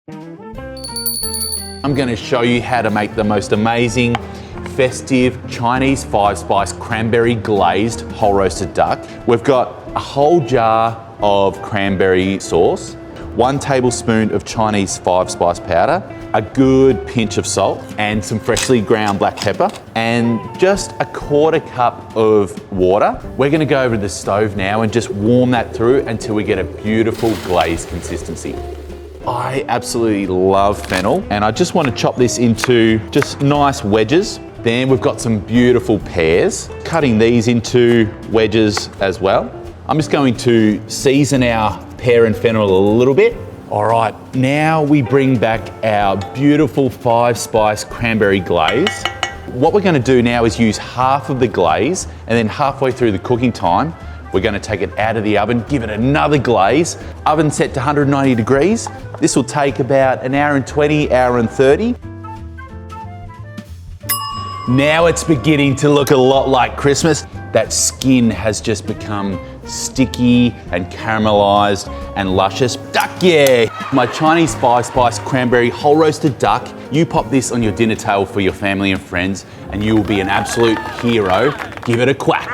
I'm going to show you how to make the most amazing festive Chinese 5-spice cranberry glazed whole roasted duck. We've got a whole jar of cranberry sauce, 1 tablespoon of Chinese 5-spice powder, a good pinch of salt and some freshly ground black pepper, and just a 1/4 cup of water. We're going to go over to the stove now and just warm that through until we get a beautiful glazed consistency. I absolutely love fennel, and I just want to chop this into just nice wedges. Then we've got some beautiful pears, cutting these into wedges as well. I'm just going to season our pear and fennel a little bit. All right, now we bring back our beautiful 5-spice cranberry glaze. What we're going to do now is use half of the glaze, and then halfway through the cooking time, we're going to take it out of the oven, give it another glaze. Oven set to 190 degrees. This will take about an hour and 20, hour and 30. Now it's beginning to look a lot like Christmas. That skin has just become sticky and caramelized and luscious. Duck, yeah! My Chinese 5-spice cranberry whole roasted duck. You pop this on your dinner table for your family and friends, and you will be an absolute hero. Give it a quack.